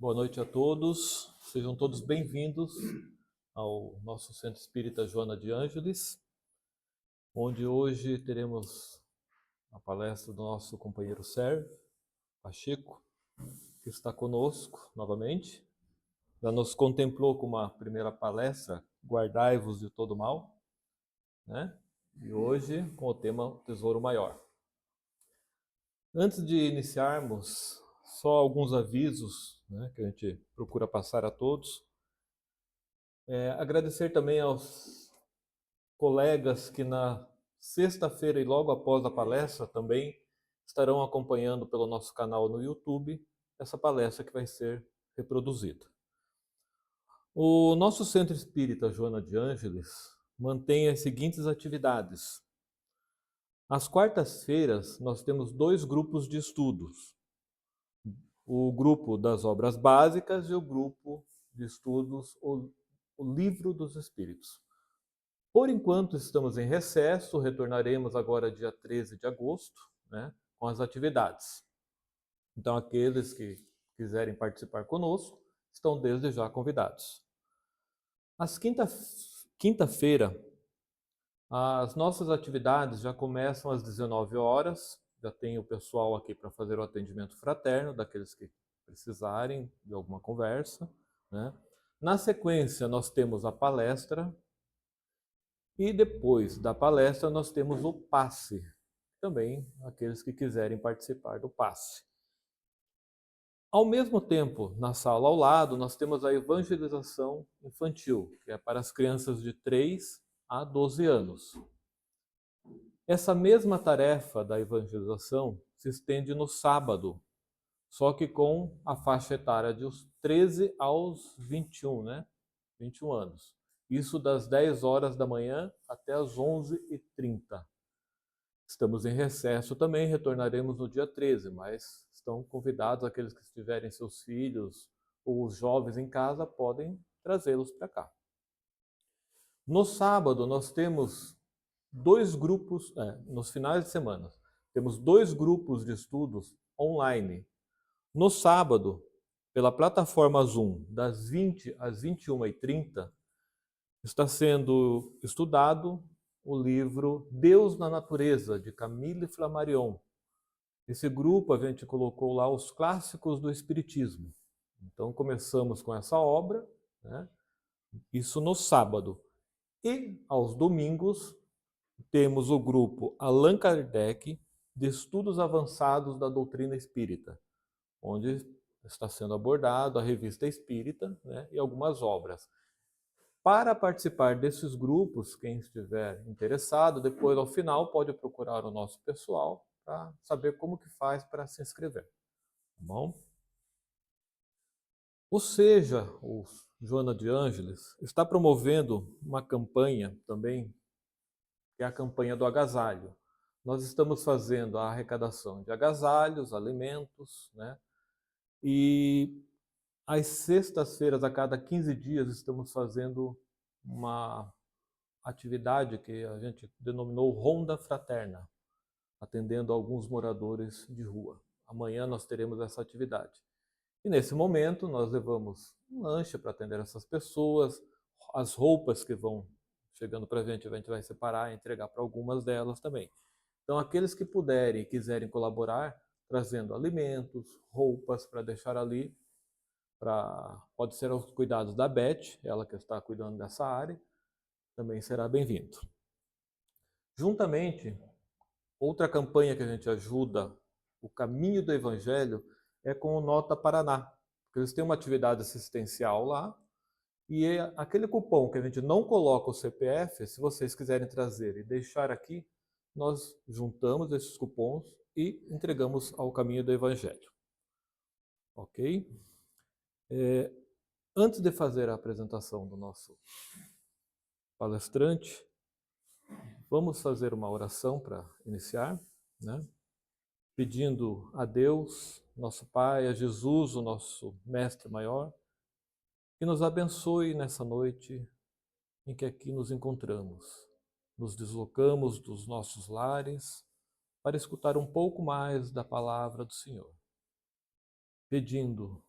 Boa noite a todos, sejam todos bem-vindos ao nosso Centro Espírita Joana de Ângeles, onde hoje teremos a palestra do nosso companheiro Sérgio Pacheco, que está conosco novamente. Já nos contemplou com uma primeira palestra, Guardai-vos de todo mal, né? E hoje com o tema Tesouro Maior. Antes de iniciarmos, só alguns avisos, né, que a gente procura passar a todos. Agradecer também aos colegas que na sexta-feira e logo após a palestra também estarão acompanhando pelo nosso canal no YouTube essa palestra que vai ser reproduzida. O nosso Centro Espírita Joana de Ângeles mantém as seguintes atividades. Às quartas-feiras nós temos 2 grupos de estudos. O grupo das obras básicas e o grupo de estudos, o Livro dos Espíritos. Por enquanto estamos em recesso, retornaremos agora dia 13 de agosto, né, com as atividades. Então aqueles que quiserem participar conosco estão desde já convidados. Às quinta-feira, as nossas atividades já começam às 19 horas, já tem o pessoal aqui para fazer o atendimento fraterno, daqueles que precisarem de alguma conversa, né? Na sequência, nós temos a palestra, e depois da palestra nós temos o passe, também aqueles que quiserem participar do passe. Ao mesmo tempo, na sala ao lado, nós temos a evangelização infantil, que é para as crianças de 3 a 12 anos. Essa mesma tarefa da evangelização se estende no sábado, só que com a faixa etária dos 13 aos 21, né? 21 anos. Isso das 10 horas da manhã até as 11h30. Estamos em recesso também, retornaremos no dia 13, mas estão convidados aqueles que tiverem seus filhos ou os jovens em casa, podem trazê-los para cá. No sábado, nós temos 2 grupos, nos finais de semana, temos 2 grupos de estudos online. No sábado, pela plataforma Zoom, das 20 às 21h30, está sendo estudado o livro Deus na Natureza, de Camille Flammarion. Esse grupo a gente colocou lá os clássicos do Espiritismo. Então começamos com essa obra, né? Isso no sábado. E aos domingos temos o grupo Allan Kardec de Estudos Avançados da Doutrina Espírita, onde está sendo abordado a Revista Espírita, né, e algumas obras. Para participar desses grupos, quem estiver interessado, depois ao final pode procurar o nosso pessoal para saber como que faz para se inscrever. Tá bom? Ou seja, o Joana de Ângeles está promovendo uma campanha também, que é a campanha do agasalho. Nós estamos fazendo a arrecadação de agasalhos, alimentos, né? E às sextas-feiras, a cada 15 dias, estamos fazendo uma atividade que a gente denominou Ronda Fraterna, atendendo alguns moradores de rua. Amanhã nós teremos essa atividade. E nesse momento nós levamos um lanche para atender essas pessoas, as roupas que vão chegando para a gente vai separar e entregar para algumas delas também. Então aqueles que puderem e quiserem colaborar, trazendo alimentos, roupas para deixar ali, pode ser aos cuidados da Beth, ela que está cuidando dessa área, também será bem-vindo. Juntamente, outra campanha que a gente ajuda, o caminho do Evangelho, é com o Nota Paraná, porque eles têm uma atividade assistencial lá, e aquele cupom que a gente não coloca o CPF, se vocês quiserem trazer e deixar aqui, nós juntamos esses cupons e entregamos ao caminho do Evangelho. Ok? Antes de fazer a apresentação do nosso palestrante, vamos fazer uma oração para iniciar, né? Pedindo a Deus, nosso Pai, a Jesus, o nosso Mestre Maior, que nos abençoe nessa noite em que aqui nos encontramos. Nos deslocamos dos nossos lares para escutar um pouco mais da palavra do Senhor. Pedindo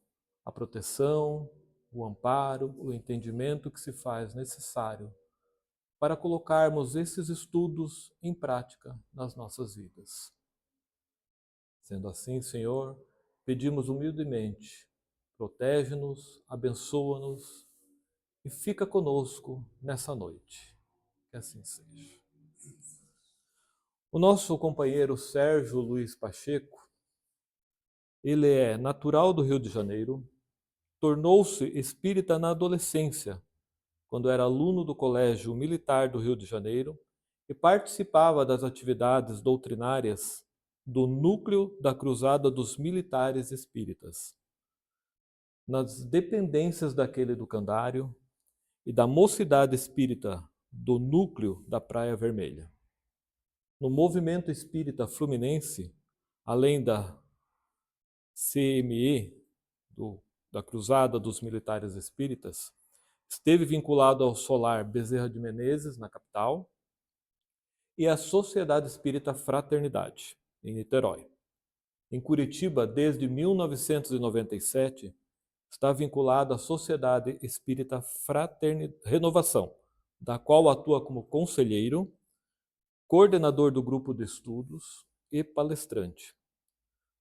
a proteção, o amparo, o entendimento que se faz necessário para colocarmos esses estudos em prática nas nossas vidas. Sendo assim, Senhor, pedimos humildemente, protege-nos, abençoa-nos e fica conosco nessa noite. Que assim seja. O nosso companheiro Sérgio Luiz Pacheco, ele é natural do Rio de Janeiro, tornou-se espírita na adolescência, quando era aluno do Colégio Militar do Rio de Janeiro e participava das atividades doutrinárias do núcleo da Cruzada dos Militares Espíritas. Nas dependências daquele educandário e da Mocidade Espírita do núcleo da Praia Vermelha. No movimento espírita fluminense, além da CME, da Cruzada dos Militares Espíritas, esteve vinculado ao Solar Bezerra de Menezes, na capital, e à Sociedade Espírita Fraternidade, em Niterói. Em Curitiba, desde 1997, está vinculado à Sociedade Espírita Renovação, da qual atua como conselheiro, coordenador do grupo de estudos e palestrante.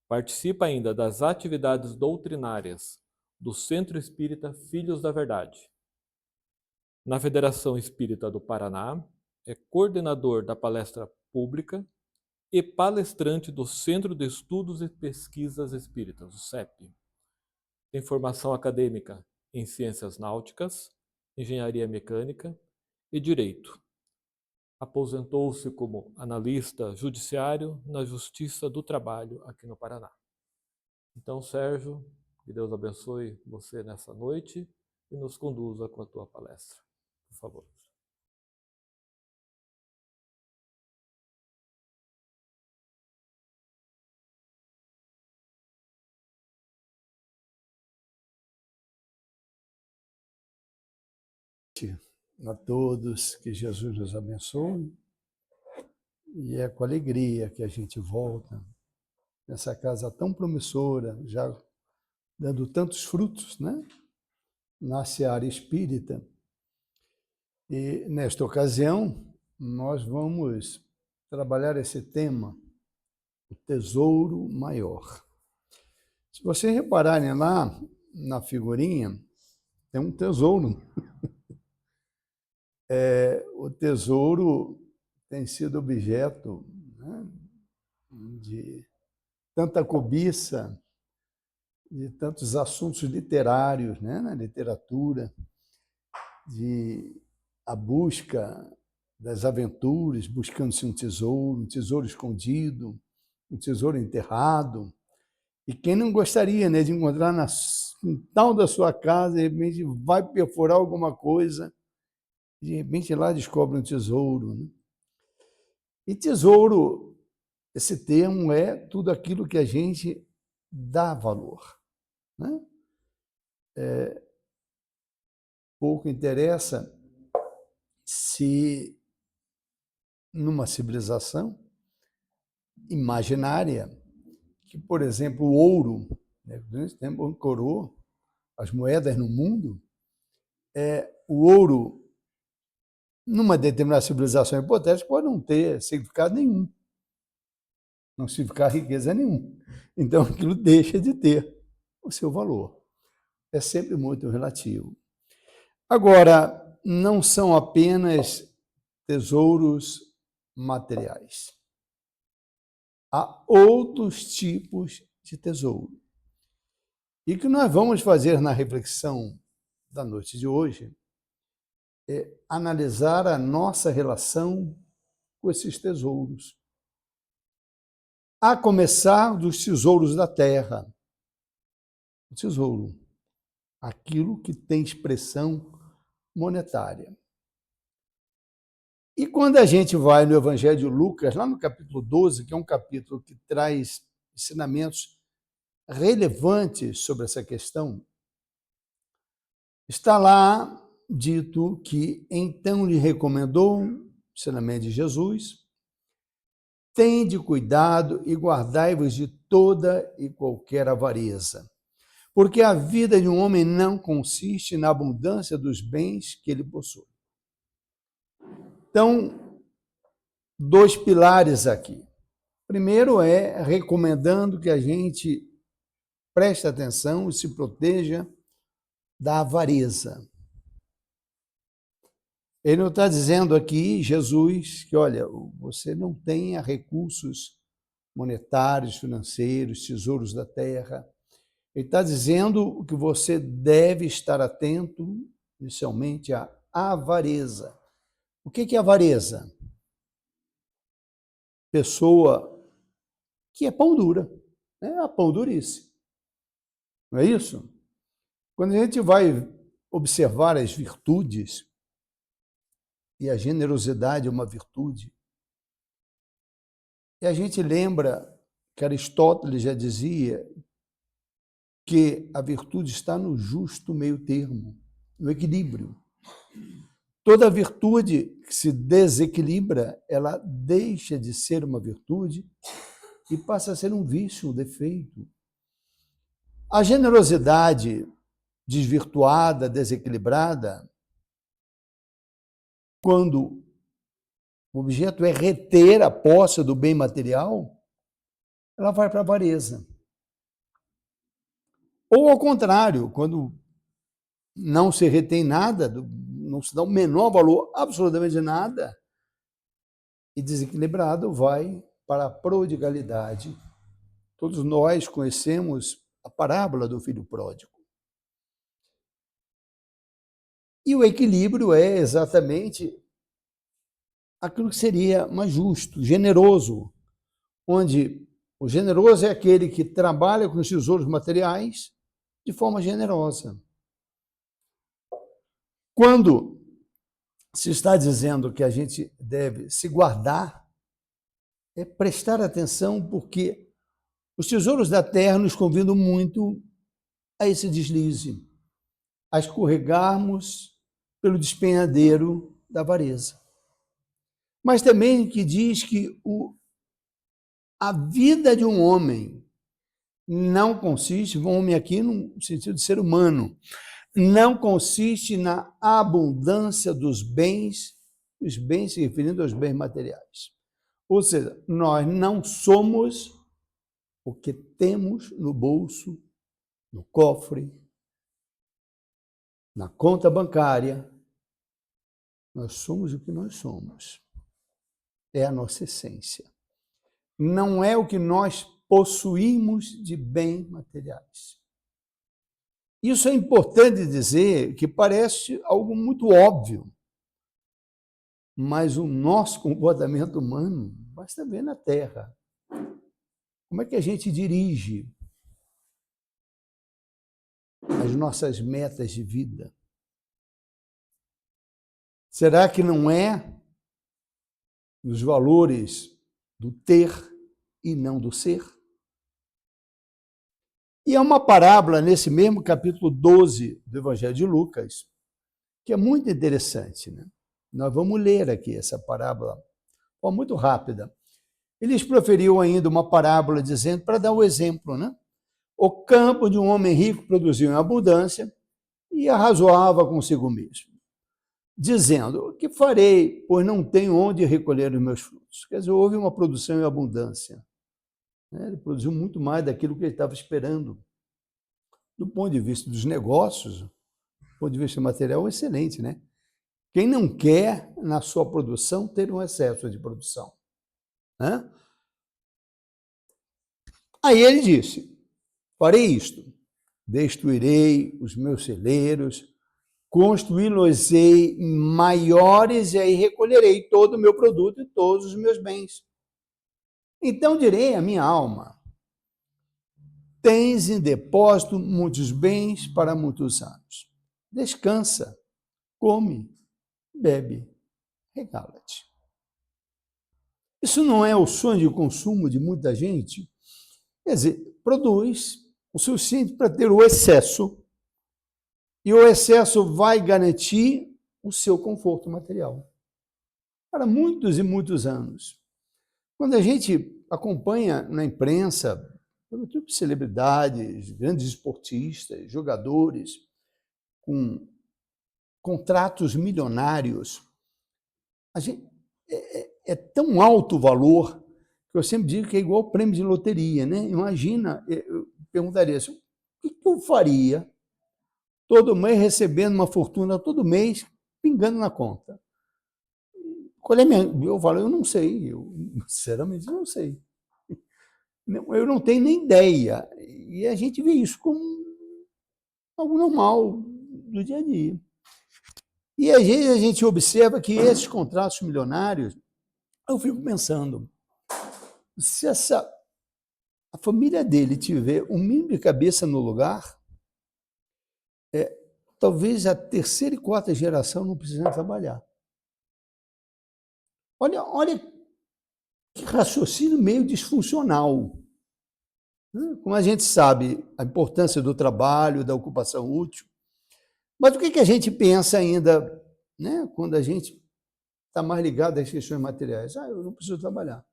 Participa ainda das atividades doutrinárias do Centro Espírita Filhos da Verdade. Na Federação Espírita do Paraná, é coordenador da palestra pública e palestrante do Centro de Estudos e Pesquisas Espíritas, o CEP. Tem formação acadêmica em Ciências Náuticas, Engenharia Mecânica e Direito. Aposentou-se como analista judiciário na Justiça do Trabalho aqui no Paraná. Então, Sérgio, que Deus abençoe você nessa noite e nos conduza com a tua palestra. Por favor. A todos, que Jesus nos abençoe, e é com alegria que a gente volta nessa casa tão promissora, já dando tantos frutos, né? Na seara espírita. E nesta ocasião nós vamos trabalhar esse tema, o tesouro maior. Se vocês repararem lá na figurinha, tem um tesouro. O tesouro tem sido objeto, né, de tanta cobiça, de tantos assuntos literários, né, na literatura, de a busca das aventuras, buscando-se um tesouro escondido, um tesouro enterrado. E quem não gostaria, né, de encontrar no quintal da sua casa, de repente vai perfurar alguma coisa, de repente lá descobre um tesouro, né? E tesouro, esse termo é tudo aquilo que a gente dá valor, né? Pouco interessa se numa civilização imaginária, que, por exemplo, o ouro, né, nesse tempo ancorou as moedas no mundo, o ouro, numa determinada civilização hipotética, pode não ter significado nenhum, não significar riqueza nenhuma. Então, aquilo deixa de ter o seu valor. É sempre muito relativo. Agora, não são apenas tesouros materiais. Há outros tipos de tesouro. E o que nós vamos fazer na reflexão da noite de hoje é analisar a nossa relação com esses tesouros. A começar dos tesouros da terra. O tesouro, aquilo que tem expressão monetária. E quando a gente vai no Evangelho de Lucas, lá no capítulo 12, que é um capítulo que traz ensinamentos relevantes sobre essa questão, está lá dito que então lhe recomendou, ensinamento de Jesus, tende cuidado e guardai-vos de toda e qualquer avareza, porque a vida de um homem não consiste na abundância dos bens que ele possui. Então, 2 pilares aqui. Primeiro é recomendando que a gente preste atenção e se proteja da avareza. Ele não está dizendo aqui, Jesus, que, olha, você não tenha recursos monetários, financeiros, tesouros da terra. Ele está dizendo que você deve estar atento, inicialmente, à avareza. O que é avareza? Pessoa que é pão dura, né? A pão durice. Não é isso? Quando a gente vai observar as virtudes, e a generosidade é uma virtude, e a gente lembra que Aristóteles já dizia que a virtude está no justo meio termo, no equilíbrio. Toda virtude que se desequilibra, ela deixa de ser uma virtude e passa a ser um vício, um defeito. A generosidade desvirtuada, desequilibrada, quando o objeto é reter a posse do bem material, ela vai para a avareza. Ou ao contrário, quando não se retém nada, não se dá o menor valor absolutamente nada, e desequilibrado vai para a prodigalidade. Todos nós conhecemos a parábola do filho pródigo. E o equilíbrio é exatamente aquilo que seria mais justo, generoso, onde o generoso é aquele que trabalha com os tesouros materiais de forma generosa. Quando se está dizendo que a gente deve se guardar, é prestar atenção, porque os tesouros da terra nos convidam muito a esse deslize, a escorregarmos pelo despenhadeiro da avareza. Mas também que diz que a vida de um homem não consiste, um homem aqui no sentido de ser humano, não consiste na abundância dos bens, os bens se referindo aos bens materiais. Ou seja, nós não somos o que temos no bolso, no cofre, na conta bancária. Nós somos o que nós somos. É a nossa essência. Não é o que nós possuímos de bens materiais. Isso é importante dizer, que parece algo muito óbvio, mas o nosso comportamento humano, basta ver na Terra. Como é que a gente dirige as nossas metas de vida? Será que não é nos valores do ter e não do ser? E há uma parábola nesse mesmo capítulo 12 do Evangelho de Lucas, que é muito interessante, né? Nós vamos ler aqui essa parábola, muito rápida. Eles proferiu ainda uma parábola dizendo, para dar um exemplo, né? O campo de um homem rico produziu em abundância e arrazoava consigo mesmo, dizendo, o que farei, pois não tenho onde recolher os meus frutos? Quer dizer, houve uma produção em abundância. Ele produziu muito mais daquilo que ele estava esperando. Do ponto de vista dos negócios, do ponto de vista material, excelente, né? Quem não quer, na sua produção, ter um excesso de produção? Né? Aí ele disse, farei isto, destruirei os meus celeiros, construí-los-ei maiores, e aí recolherei todo o meu produto e todos os meus bens. Então direi à minha alma, tens em depósito muitos bens para muitos anos. Descansa, come, bebe, regala-te. Isso não é o sonho de consumo de muita gente? Quer dizer, produz o suficiente para ter o excesso, e o excesso vai garantir o seu conforto material para muitos e muitos anos. Quando a gente acompanha na imprensa sobretudo celebridades, grandes esportistas, jogadores, com contratos milionários. É tão alto o valor que eu sempre digo que é igual prêmio de loteria, né? Imagina, eu perguntaria assim, o que eu faria todo mês recebendo uma fortuna todo mês, pingando na conta? Qual é minha? Eu falo, eu não sei, eu sinceramente não sei. Eu não tenho nem ideia. E a gente vê isso como algo normal do dia a dia. E às vezes a gente observa que esses contratos milionários, eu fico pensando, se a família dele tiver um mínimo de cabeça no lugar, talvez a terceira e quarta geração não precisem trabalhar. Olha que raciocínio meio disfuncional. Como a gente sabe a importância do trabalho, da ocupação útil, mas o que a gente pensa ainda, né, quando a gente está mais ligado às questões materiais? Eu não preciso trabalhar.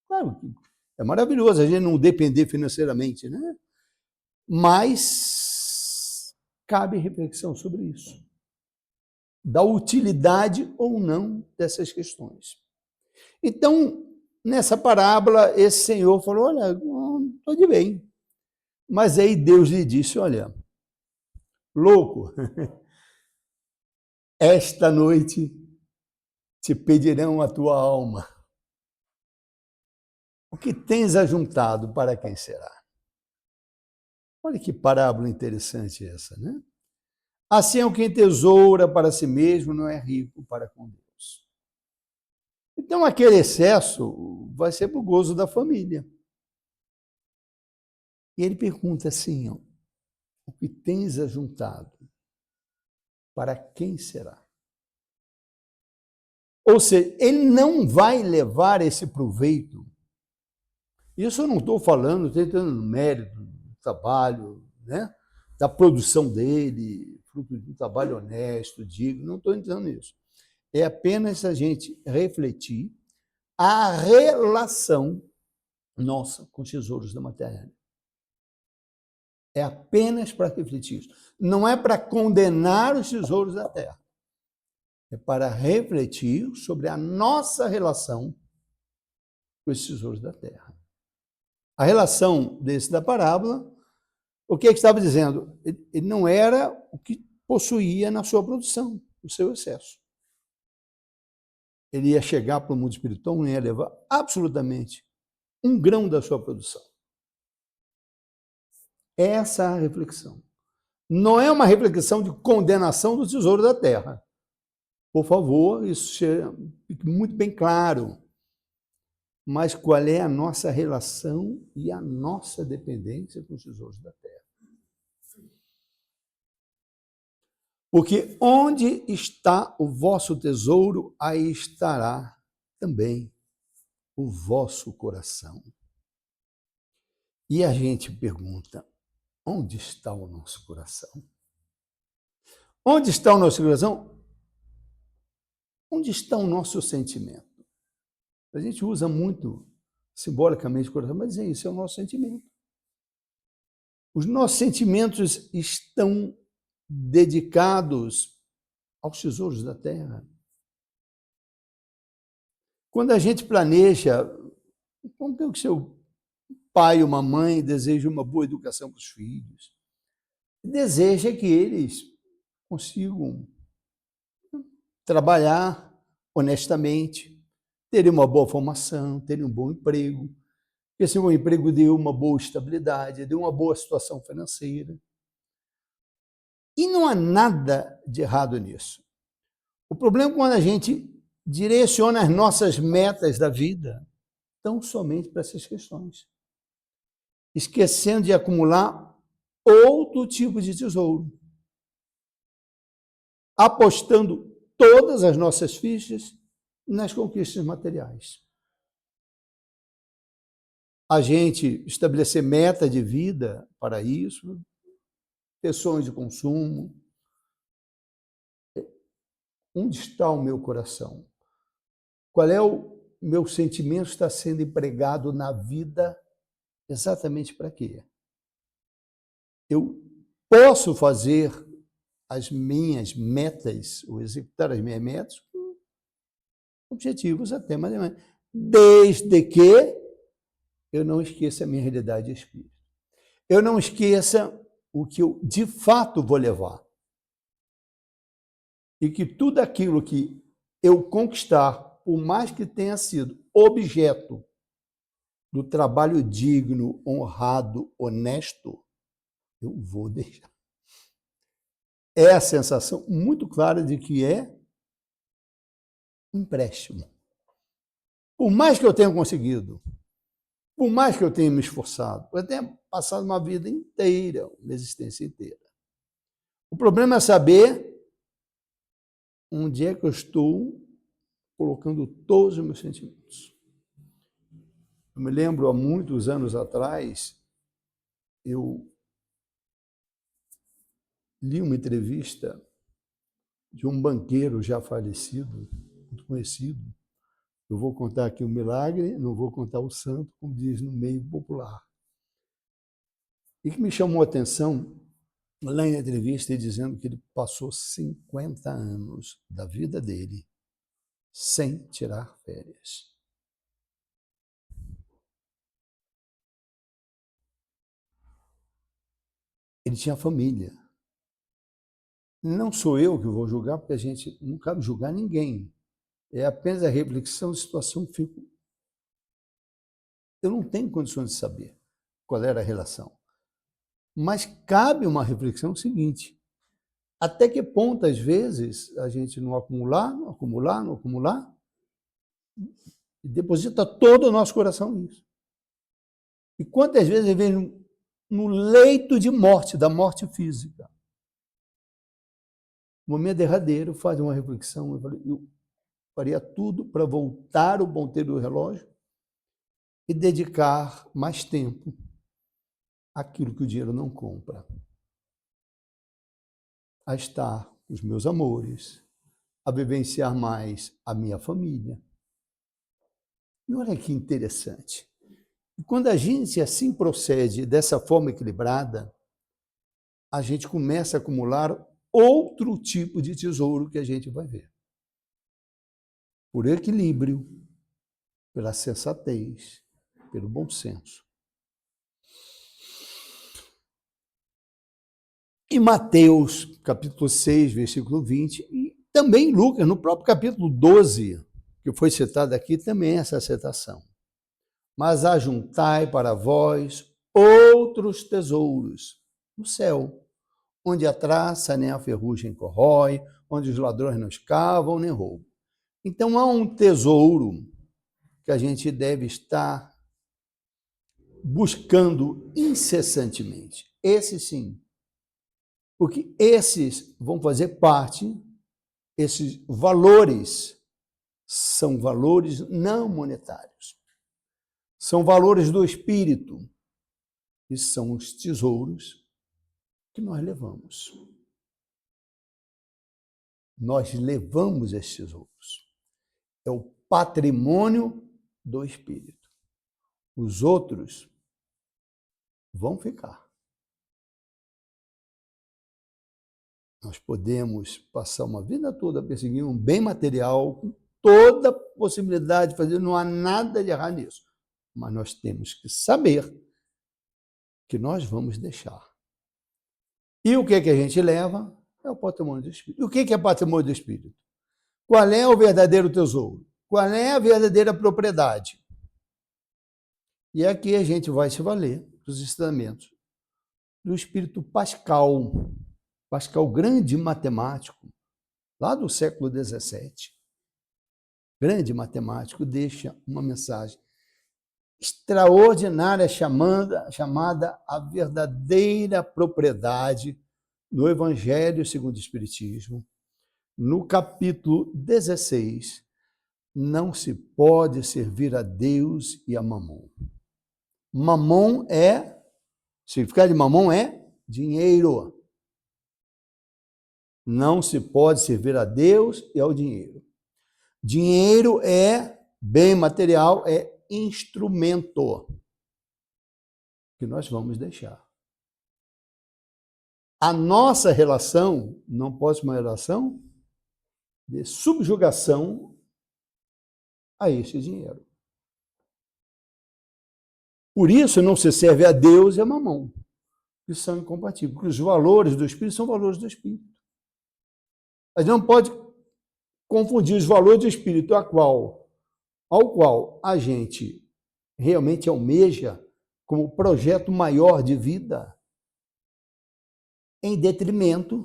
Claro que é maravilhoso a gente não depender financeiramente, né? Mas cabe reflexão sobre isso, da utilidade ou não dessas questões. Então, nessa parábola, esse senhor falou, olha, estou de bem. Mas aí Deus lhe disse, olha, louco, esta noite te pedirão a tua alma. O que tens ajuntado, para quem será? Olha que parábola interessante essa, né? Assim é o que tesoura para si mesmo, não é rico para com Deus. Então, aquele excesso vai ser para o gozo da família. E ele pergunta assim, ó, o que tens ajuntado, para quem será? Ou seja, ele não vai levar esse proveito. Isso eu não estou falando, estou entrando no mérito do trabalho, né? Da produção dele, fruto de um trabalho honesto, digno, não estou entrando nisso. É apenas a gente refletir a relação nossa com os tesouros da matéria. É apenas para refletir isso. Não é para condenar os tesouros da terra. É para refletir sobre a nossa relação com os tesouros da terra. A relação desse da parábola, o que estava dizendo? Ele não era o que possuía na sua produção, o seu excesso. Ele ia chegar para o mundo espiritual, não ia levar absolutamente um grão da sua produção. Essa é a reflexão. Não é uma reflexão de condenação do tesouro da terra. Por favor, isso fique muito bem claro. Mas qual é a nossa relação e a nossa dependência com os tesouros da terra? Porque onde está o vosso tesouro, aí estará também o vosso coração. E a gente pergunta, onde está o nosso coração? Onde está o nosso coração? Onde está o nosso sentimento? A gente usa muito simbolicamente o coração, mas é isso, é o nosso sentimento. Os nossos sentimentos estão dedicados aos tesouros da terra. Quando a gente planeja, como que o seu pai ou uma mãe deseja uma boa educação para os filhos, deseja que eles consigam trabalhar honestamente, terem uma boa formação, terem um bom emprego, que esse bom emprego dê uma boa estabilidade, dê uma boa situação financeira. E não há nada de errado nisso. O problema é quando a gente direciona as nossas metas da vida tão somente para essas questões, esquecendo de acumular outro tipo de tesouro, apostando todas as nossas fichas nas conquistas materiais. A gente estabelecer meta de vida para isso, ter sonhos de consumo. Onde está o meu coração? Qual é o meu sentimento que está sendo empregado na vida Exatamente para quê? Eu posso fazer as minhas metas, ou executar as minhas metas, com objetivos até mais ou menos, desde que eu não esqueça a minha realidade de espírito. Eu não esqueça o que eu de fato vou levar. E que tudo aquilo que eu conquistar, por mais que tenha sido objeto do trabalho digno, honrado, honesto, eu vou deixar. É a sensação muito clara de que é um empréstimo. Por mais que eu tenha conseguido, por mais que eu tenha me esforçado, eu tenha passado uma vida inteira, uma existência inteira. O problema é saber onde é que eu estou colocando todos os meus sentimentos. Eu me lembro, há muitos anos atrás, eu li uma entrevista de um banqueiro já falecido, muito conhecido. Eu vou contar aqui o milagre, não vou contar o santo, como diz no meio popular. E que me chamou a atenção, lá na entrevista, ele dizendo que ele passou 50 anos da vida dele sem tirar férias. Ele tinha família. Não sou eu que vou julgar, porque a gente não cabe julgar ninguém. É apenas a reflexão de situação que fico. Eu não tenho condições de saber qual era a relação. Mas cabe uma reflexão seguinte: até que ponto, às vezes, a gente não acumular, e deposita todo o nosso coração nisso. E quantas vezes ele vem no leito de morte, da morte física. No momento derradeiro, faz uma reflexão, eu faria tudo para voltar o ponteiro do relógio e dedicar mais tempo àquilo que o dinheiro não compra. A estar com os meus amores, a vivenciar mais a minha família. E olha que interessante. E quando a gente assim procede dessa forma equilibrada, a gente começa a acumular outro tipo de tesouro que a gente vai ver. Por equilíbrio, pela sensatez, pelo bom senso. Em Mateus, capítulo 6, versículo 20, e também em Lucas, no próprio capítulo 12, que foi citado aqui, também essa citação. Mas ajuntai para vós outros tesouros no céu, onde a traça nem a ferrugem corrói, onde os ladrões não escavam nem roubam. Então há um tesouro que a gente deve estar buscando incessantemente. Esse sim. Porque esses vão fazer parte, esses valores são valores não monetários. São valores do espírito. E são os tesouros que nós levamos. Nós levamos esses tesouros. É o patrimônio do espírito. Os outros vão ficar. Nós podemos passar uma vida toda perseguindo um bem material, com toda a possibilidade de fazer, não há nada de errado nisso. Mas nós temos que saber que nós vamos deixar. E o que é que a gente leva? É o patrimônio do Espírito. E o que é patrimônio do Espírito? Qual é o verdadeiro tesouro? Qual é a verdadeira propriedade? E aqui a gente vai se valer dos ensinamentos do Espírito Pascal. Pascal, grande matemático, lá do século XVII, grande matemático, deixa uma mensagem extraordinária chamada a verdadeira propriedade no Evangelho segundo o Espiritismo, no capítulo 16, não se pode servir a Deus e a Mamon. Mamon significado de Mamon é dinheiro. Não se pode servir a Deus e ao dinheiro. Dinheiro é bem material, é instrumento. que nós vamos deixar. A nossa relação não pode ser uma relação de subjugação a este dinheiro. Por isso não se serve a Deus e a Mamão, que são incompatíveis, porque os valores do Espírito são valores do Espírito. A gente não pode confundir os valores do Espírito ao qual a gente realmente almeja como projeto maior de vida, em detrimento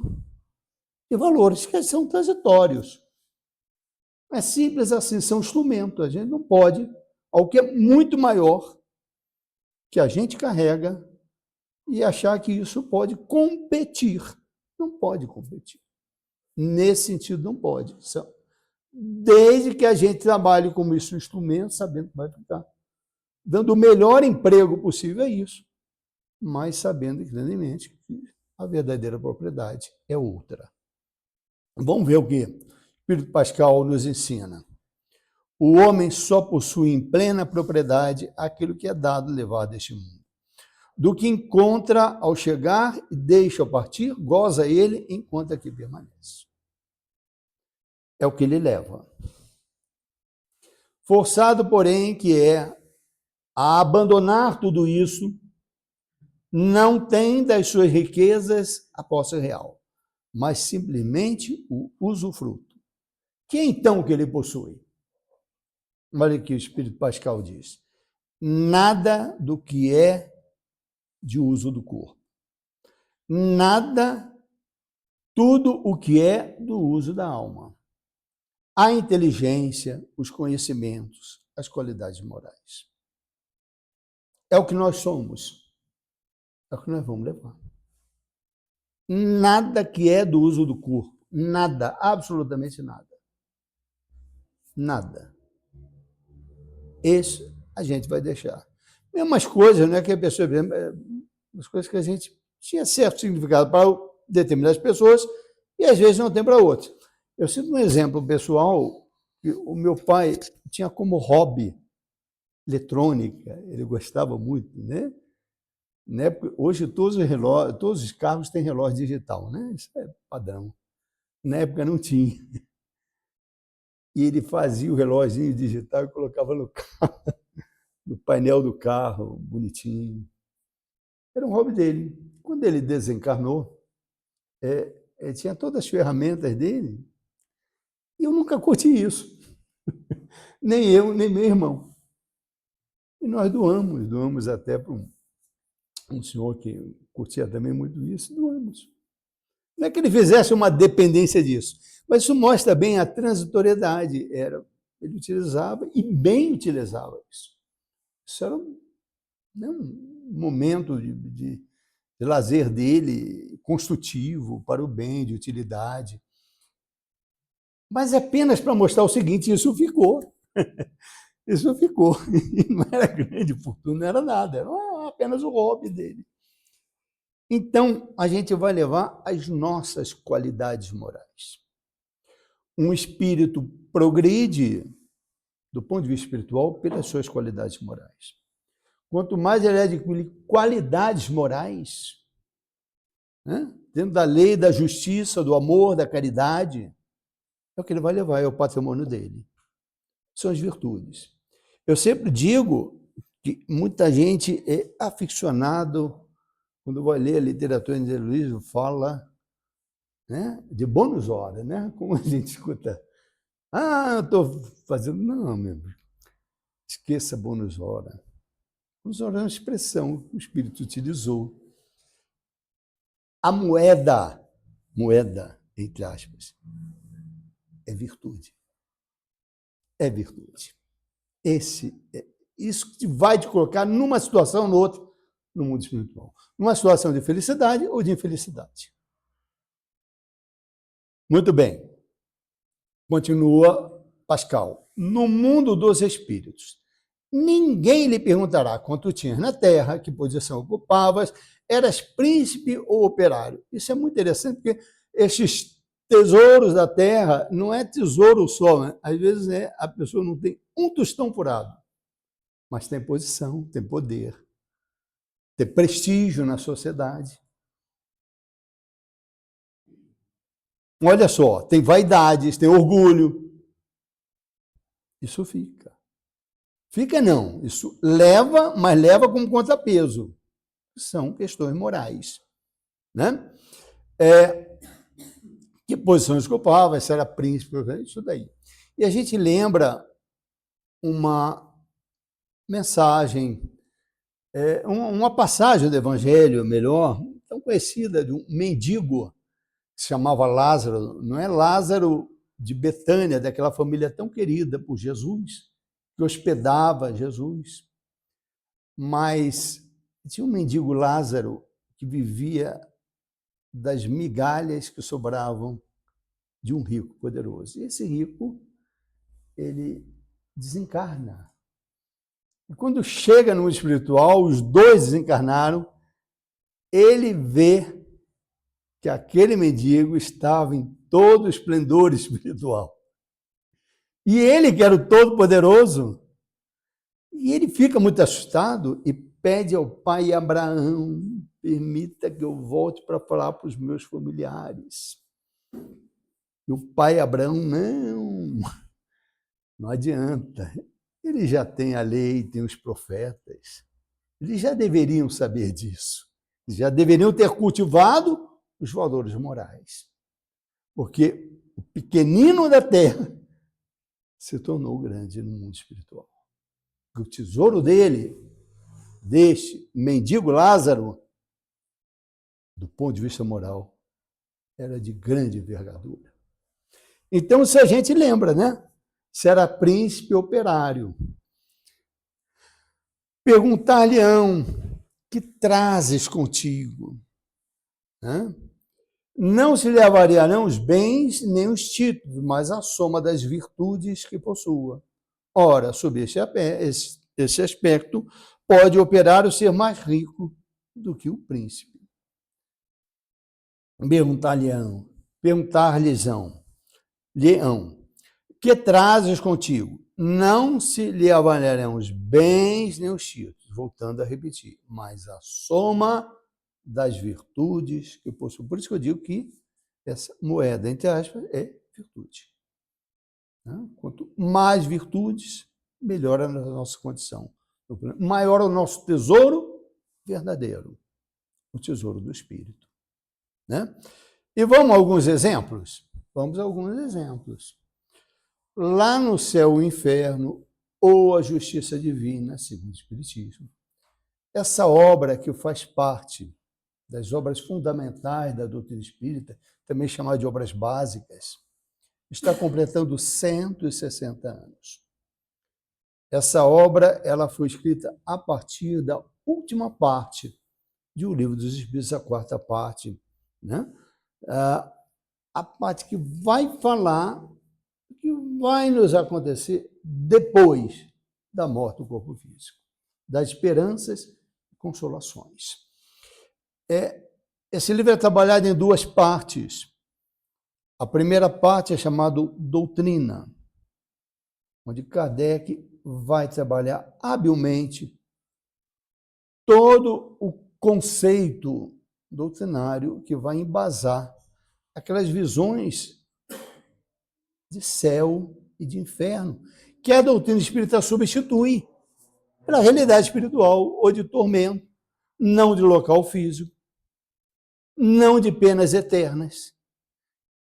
de valores que são transitórios. É simples assim, são instrumentos. A gente não pode, ao que é muito maior, que a gente carrega, e achar que isso pode competir. Não pode competir. Nesse sentido, não pode. Desde que a gente trabalhe como isso instrumento, sabendo que vai ficar dando o melhor emprego possível a isso, mas sabendo grandemente que a verdadeira propriedade é outra. Vamos ver o que o Espírito Pascal nos ensina. O homem só possui em plena propriedade aquilo que é dado e levado deste mundo. Do que encontra ao chegar e deixa ao partir, goza ele enquanto aqui permanece. É o que ele leva. Forçado, porém, que é a abandonar tudo isso, não tem das suas riquezas a posse real, mas simplesmente o usufruto. Que é então que ele possui? Olha o que o Espírito Pascal diz. Nada do que é de uso do corpo. Nada, tudo o que é do uso da alma. A inteligência, os conhecimentos, as qualidades morais. É o que nós somos. É o que nós vamos levar. Nada que é do uso do corpo. Nada, absolutamente nada. Nada. Isso a gente vai deixar. Mesmas coisas, né, que a pessoa, as coisas que a gente tinha certo significado para determinadas pessoas e às vezes não tem para outras. Eu cito um exemplo pessoal, que o meu pai tinha como hobby eletrônica, ele gostava muito, né? Hoje todos os carros têm relógio digital, né? Isso é padrão. Na época não tinha. E ele fazia o relógio digital e colocava no carro, no painel do carro, bonitinho. Era um hobby dele. Quando ele desencarnou, tinha todas as ferramentas dele, e eu nunca curti isso. Nem eu, nem meu irmão. E nós doamos até para um senhor que curtia também muito isso, doamos. Não é que ele fizesse uma dependência disso, mas isso mostra bem a transitoriedade. Ele utilizava, e bem utilizava isso. Isso era um momento de lazer dele, construtivo, para o bem, de utilidade. Mas apenas para mostrar o seguinte, isso ficou. Isso ficou. Não era grande fortuna, não era nada, era apenas o hobby dele. Então, a gente vai levar as nossas qualidades morais. Um espírito progride, do ponto de vista espiritual, pelas suas qualidades morais. Quanto mais ele adquire qualidades morais, né, dentro da lei, da justiça, do amor, da caridade, é o que ele vai levar, é o patrimônio dele. São as virtudes. Eu sempre digo que muita gente é aficionado, quando vai ler a literatura de Luiz, fala, né, de bônus hora, né? Como a gente escuta. Eu estou fazendo... Não, meu amigo. Esqueça bônus hora. Bônus hora é uma expressão que o Espírito utilizou. A moeda, entre aspas, é virtude. É virtude. Isso vai te colocar numa situação ou noutra no mundo espiritual. Numa situação de felicidade ou de infelicidade. Muito bem. Continua Pascal. No mundo dos espíritos, ninguém lhe perguntará quanto tinhas na terra, que posição ocupavas, eras príncipe ou operário. Isso é muito interessante, porque estes tesouros da terra não é tesouro só, né? Às vezes a pessoa não tem um tostão furado, mas tem posição, tem poder. ter prestígio na sociedade. Olha só, tem vaidades, tem orgulho. Isso fica. Fica não, isso leva, mas leva como contrapeso. São questões morais. Né? Que posições ocupava, se era príncipe, isso daí. E a gente lembra uma mensagem, uma passagem do Evangelho, melhor, tão conhecida, de um mendigo que se chamava Lázaro. Não é Lázaro de Betânia, daquela família tão querida por Jesus, que hospedava Jesus, mas tinha um mendigo Lázaro que vivia das migalhas que sobravam de um rico poderoso. E esse rico, ele desencarna. E quando chega no espiritual, os dois desencarnaram, ele vê que aquele mendigo estava em todo o esplendor espiritual. E ele, que era o Todo-Poderoso, e ele fica muito assustado e pede ao pai Abraão: permita que eu volte para falar para os meus familiares. E o pai Abraão: não adianta. Ele já tem a lei, tem os profetas. Eles já deveriam saber disso. Eles já deveriam ter cultivado os valores morais. Porque o pequenino da terra se tornou grande no mundo espiritual. O tesouro dele, deste mendigo Lázaro, do ponto de vista moral, era de grande envergadura. Então, se a gente lembra, né? Se era príncipe operário. Perguntar-lhe-ão: que trazes contigo? Não se levariam os bens nem os títulos, mas a soma das virtudes que possua. Ora, sob esse aspecto, pode operar o ser mais rico do que o príncipe. Perguntar-lhe-ão, que trazes contigo? Não se lhe avaliarão os bens nem os títulos, voltando a repetir, mas a soma das virtudes que possui. Por isso que eu digo que essa moeda, entre aspas, é virtude. Quanto mais virtudes, melhor a nossa condição. Maior o nosso tesouro verdadeiro, o tesouro do Espírito. E vamos a alguns exemplos? Vamos a alguns exemplos. Lá no céu o inferno, ou a justiça divina, segundo o Espiritismo, essa obra que faz parte das obras fundamentais da doutrina espírita, também chamada de obras básicas, está completando 160 anos. Essa obra ela foi escrita a partir da última parte de O Livro dos Espíritos, a quarta parte, né? A parte que vai falar o que vai nos acontecer depois da morte do corpo físico, das esperanças e consolações. Esse livro é trabalhado em duas partes. A primeira parte é chamada Doutrina, onde Kardec vai trabalhar habilmente todo o conceito doutrinário que vai embasar aquelas visões de céu e de inferno, que a doutrina espírita substitui pela realidade espiritual ou de tormento, não de local físico, não de penas eternas.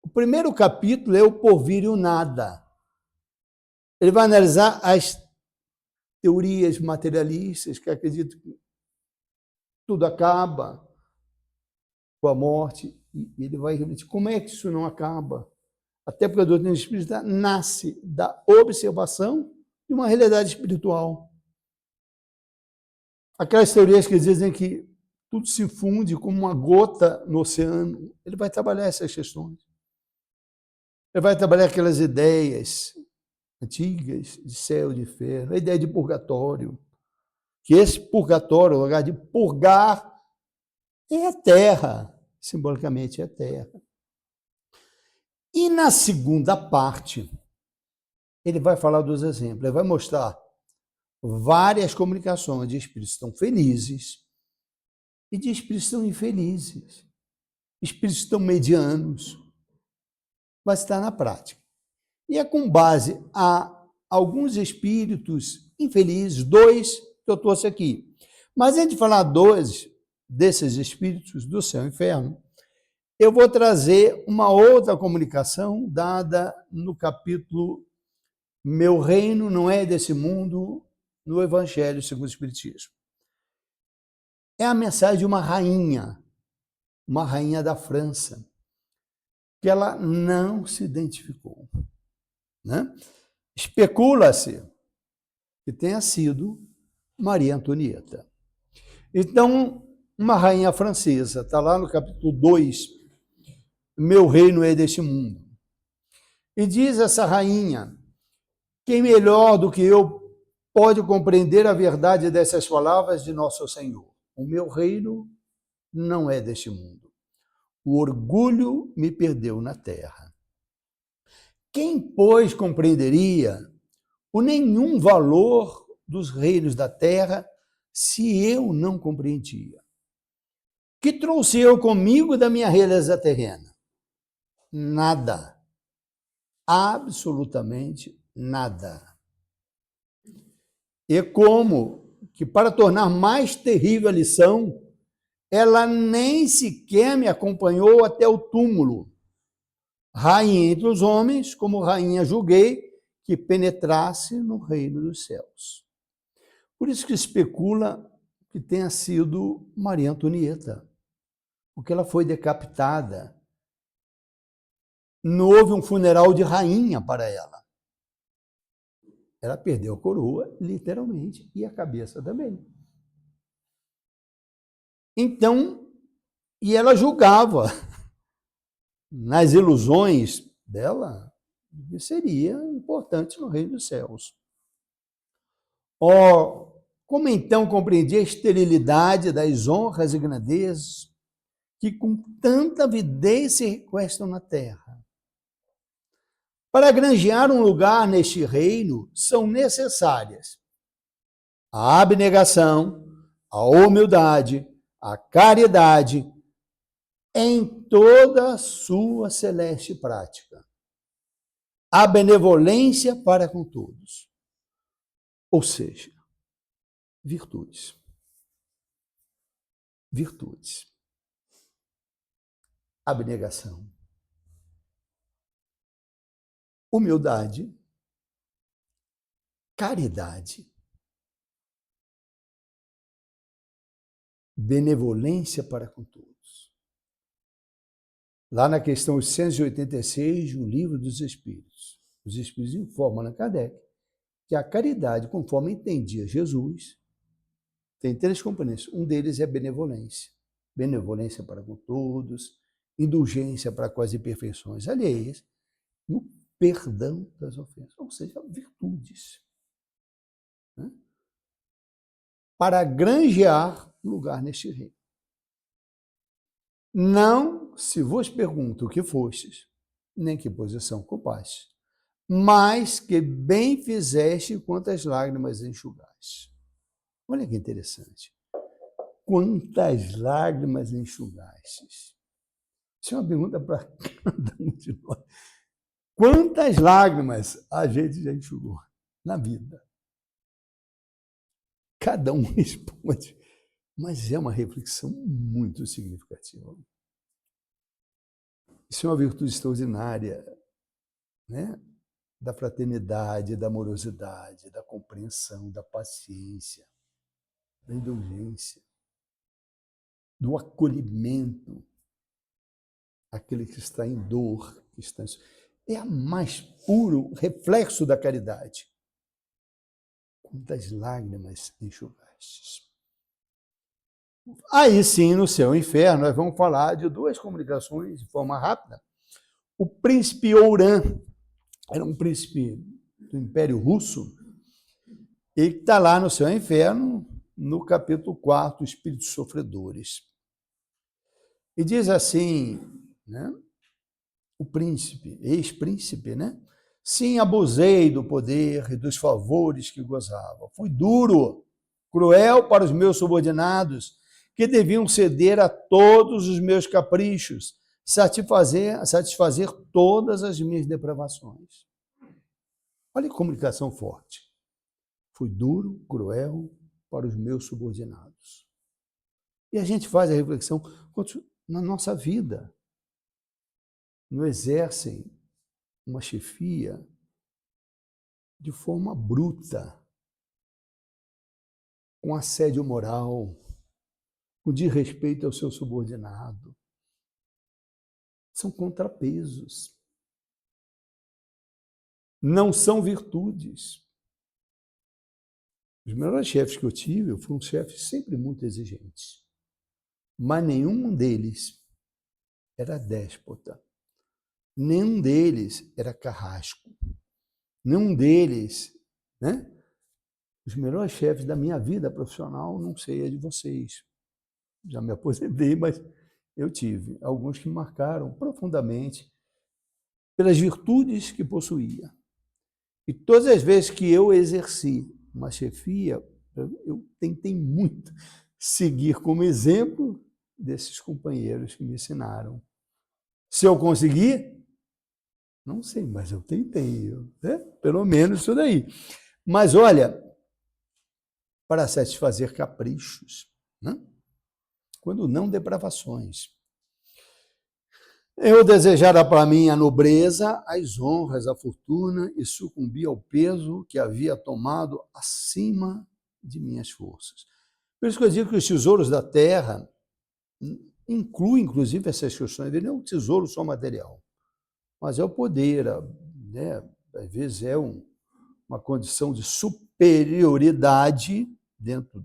O primeiro capítulo é o porvir e o nada. Ele vai analisar as teorias materialistas que acreditam que tudo acaba com a morte, e ele vai refletir como é que isso não acaba. Até porque a doutrina espírita nasce da observação de uma realidade espiritual. Aquelas teorias que dizem que tudo se funde como uma gota no oceano, ele vai trabalhar essas questões. Ele vai trabalhar aquelas ideias antigas de céu, de inferno, a ideia de purgatório, que esse purgatório, o lugar de purgar, é a terra, simbolicamente é a terra. E na segunda parte, ele vai falar dos exemplos, ele vai mostrar várias comunicações de espíritos que estão felizes, e de espíritos tão infelizes, espíritos tão medianos. Vai estar na prática. E é com base a alguns espíritos infelizes, 2 que eu trouxe aqui. Mas antes de falar 2 desses espíritos do céu e inferno, eu vou trazer uma outra comunicação dada no capítulo Meu Reino Não É Desse Mundo, no Evangelho segundo o Espiritismo. É a mensagem de uma rainha da França, que ela não se identificou, né? Especula-se que tenha sido Maria Antonieta. Então, uma rainha francesa, está lá no capítulo 2, Meu Reino é Deste Mundo. E diz essa rainha, quem melhor do que eu pode compreender a verdade dessas palavras de Nosso Senhor? O meu reino não é deste mundo. O orgulho me perdeu na terra. Quem, pois, compreenderia o nenhum valor dos reinos da terra se eu não compreendia? Que trouxe eu comigo da minha realeza terrena? Nada. Absolutamente nada. E como que, para tornar mais terrível a lição, ela nem sequer me acompanhou até o túmulo. Rainha entre os homens, como rainha julguei que penetrasse no reino dos céus. Por isso que especula que tenha sido Maria Antonieta, porque ela foi decapitada. Não houve um funeral de rainha para ela. Ela perdeu a coroa, literalmente, e a cabeça também. Então, e ela julgava, nas ilusões dela, que seria importante no reino dos céus. Como então compreendi a esterilidade das honras e grandezas que com tanta avidez se requestam na terra? Para granjear um lugar neste reino, são necessárias a abnegação, a humildade, a caridade, em toda a sua celeste prática, a benevolência para com todos, ou seja, virtudes. Virtudes. Abnegação, humildade, caridade, benevolência para com todos. Lá na questão 886 do Livro dos Espíritos, os Espíritos informam a Kardec que a caridade, conforme entendia Jesus, tem 3 componentes. Um deles é benevolência. Benevolência para com todos, indulgência para com as imperfeições alheias, e o perdão das ofensas, ou seja, virtudes. Né? Para granjear lugar neste reino. Não se vos pergunto o que fostes, nem que posição ocupaste, mas que bem fizeste quantas lágrimas enxugaste. Olha que interessante. Quantas lágrimas enxugastes? Isso é uma pergunta para cada um de nós. Quantas lágrimas a gente já enxugou na vida? Cada um responde. Mas é uma reflexão muito significativa. Isso é uma virtude extraordinária, né? Da fraternidade, da amorosidade, da compreensão, da paciência, da indulgência, do acolhimento àquele que está em dor, que está... É a mais puro reflexo da caridade. Quantas lágrimas enxugastes. Aí sim, no céu e inferno, nós vamos falar de 2 comunicações de forma rápida. O príncipe Ouran era um príncipe do Império Russo, e está lá no céu e inferno, no capítulo 4, Espíritos Sofredores. E diz assim, né, o príncipe, ex-príncipe, né? Sim, abusei do poder e dos favores que gozava. Fui duro, cruel para os meus subordinados, que deviam ceder a todos os meus caprichos, satisfazer todas as minhas depravações. Olha que comunicação forte. Fui duro, cruel para os meus subordinados. E a gente faz a reflexão, quantos na nossa vida não exercem uma chefia de forma bruta, com assédio moral, com desrespeito ao seu subordinado. São contrapesos. Não são virtudes. Os melhores chefes que eu tive foram chefes sempre muito exigentes. Mas nenhum deles era déspota. Nenhum deles era carrasco. Nenhum deles, né? Os melhores chefes da minha vida profissional, não sei, é de vocês. Já me aposentei, mas eu tive alguns que me marcaram profundamente pelas virtudes que possuía. E todas as vezes que eu exerci uma chefia, eu tentei muito seguir como exemplo desses companheiros que me ensinaram. Se eu conseguir, não sei, mas eu tentei, né? Pelo menos isso daí. Mas olha, para satisfazer caprichos, né? Quando não depravações. Eu desejara para mim a nobreza, as honras, a fortuna e sucumbi ao peso que havia tomado acima de minhas forças. Por isso que eu digo que os tesouros da terra incluem, inclusive, essas questões. Ele não é um tesouro só material, mas é o poder, né? Às vezes é uma condição de superioridade dentro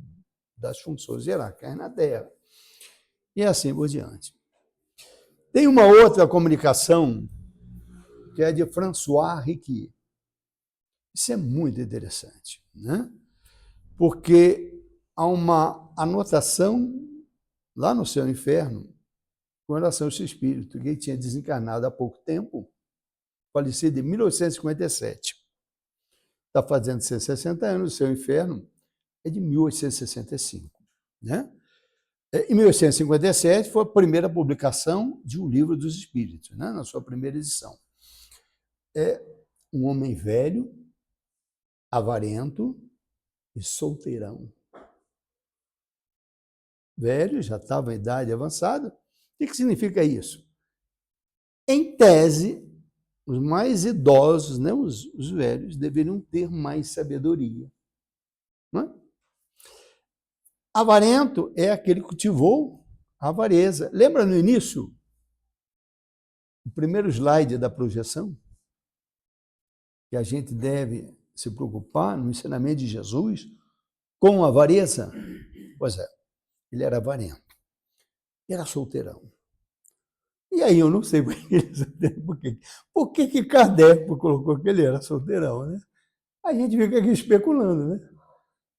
das funções hierárquicas na terra. E assim por diante. Tem uma outra comunicação que é de François Riquier. Isso é muito interessante, né? Porque há uma anotação lá no Céu e Inferno com relação a esse espírito, que ele tinha desencarnado há pouco tempo, falecido em 1857. Está fazendo 60 anos, o Céu e Inferno é de 1865, né? Em 1857 foi a primeira publicação de um livro dos Espíritos, né? Na sua primeira edição. É um homem velho, avarento e solteirão. Velho, já estava em idade avançada. O que significa isso? Em tese, os mais idosos, né, os velhos, deveriam ter mais sabedoria. Não é? Avarento é aquele que cultivou a avareza. Lembra no início? O primeiro slide da projeção? Que a gente deve se preocupar no ensinamento de Jesus com a avareza? Pois é, ele era avarento. Era solteirão. E aí eu não sei por que Kardec colocou que ele era solteirão, né? A gente fica aqui especulando, né?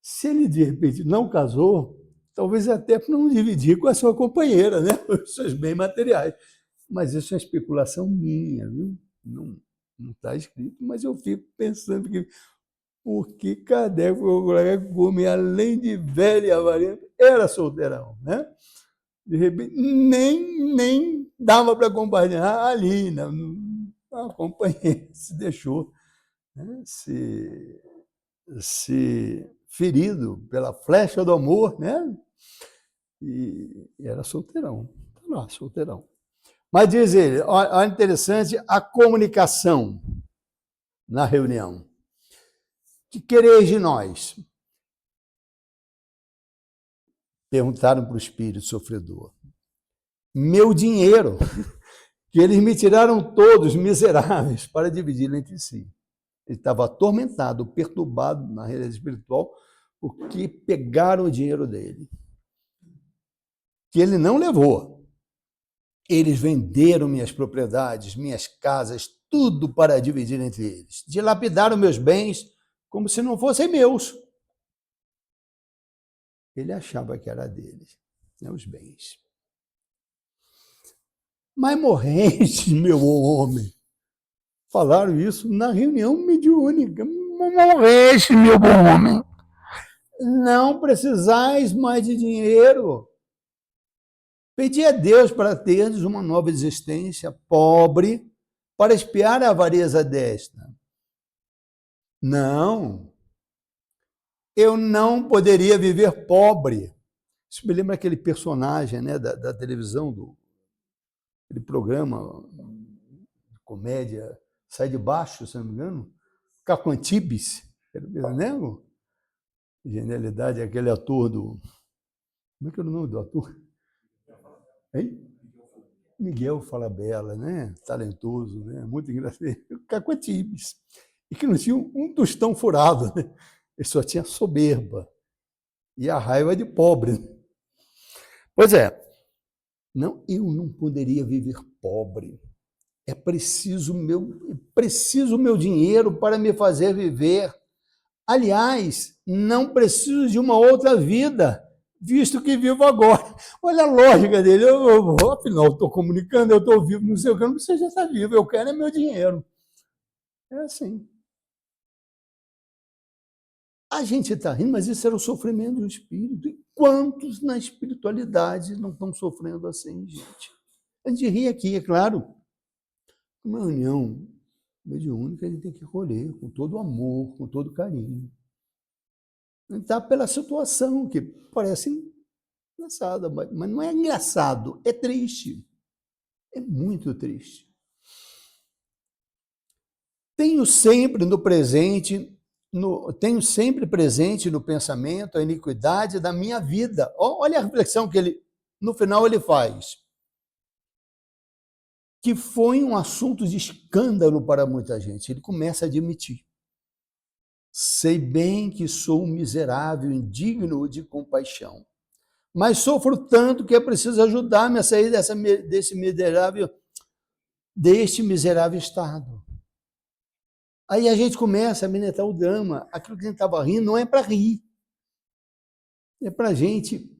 Se ele, de repente, não casou, talvez até para não dividir com a sua companheira, né? Os seus bens materiais. Mas isso é uma especulação minha, viu? Não está escrito, mas eu fico pensando que por que Kardec come, além de velho e avarento, era solteirão, né? De repente, nem dava para acompanhar ali, a companheira se deixou, né? se ferido pela flecha do amor, né? E era solteirão. Não, solteirão. Mas diz ele, olha interessante a comunicação na reunião. Que quereis de nós? Perguntaram para o espírito sofredor. Meu dinheiro, que eles me tiraram todos, miseráveis, para dividir entre si. Ele estava atormentado, perturbado na realidade espiritual, porque pegaram o dinheiro dele, que ele não levou. Eles venderam minhas propriedades, minhas casas, tudo para dividir entre eles. Dilapidaram meus bens como se não fossem meus. Ele achava que era deles, né, os bens. Mas morreste, meu homem. Falaram isso na reunião mediúnica. Morreste, meu bom homem. Não precisais mais de dinheiro. Pedi a Deus para teres uma nova existência pobre, para expiar a avareza desta. Não, eu não poderia viver pobre. Isso me lembra aquele personagem, né, da televisão, aquele programa de comédia, Sai de Baixo, se não me engano, Caco Antibes, né? Genialidade, aquele ator do... Como é que era o nome do ator? Hein? Miguel Falabella, né? Talentoso, né? Muito engraçado. Caco Antibes. E que não tinha um tostão furado, né? Ele só tinha soberba e a raiva de pobre. Pois é, não, eu não poderia viver pobre. É preciso meu dinheiro para me fazer viver. Aliás, não preciso de uma outra vida, visto que vivo agora. Olha a lógica dele. Afinal, estou comunicando, eu estou vivo, não sei o que, eu não preciso já estar vivo, eu quero é meu dinheiro. É assim. A gente está rindo, mas isso era o sofrimento do espírito. E quantos na espiritualidade não estão sofrendo assim, gente? A gente ri aqui, é claro. Uma reunião mediúnica, a gente tem que acolher com todo amor, com todo carinho. Está pela situação, que parece engraçada, mas não é engraçado, é triste. É muito triste. Tenho sempre presente no pensamento a iniquidade da minha vida. Olha a reflexão que ele, no final, ele faz. Que foi um assunto de escândalo para muita gente. Ele começa a admitir. Sei bem que sou um miserável, indigno de compaixão, mas sofro tanto que é preciso ajudar-me a sair deste miserável estado. Aí a gente começa a minetar o drama. Aquilo que a gente estava rindo não é para rir. É para a gente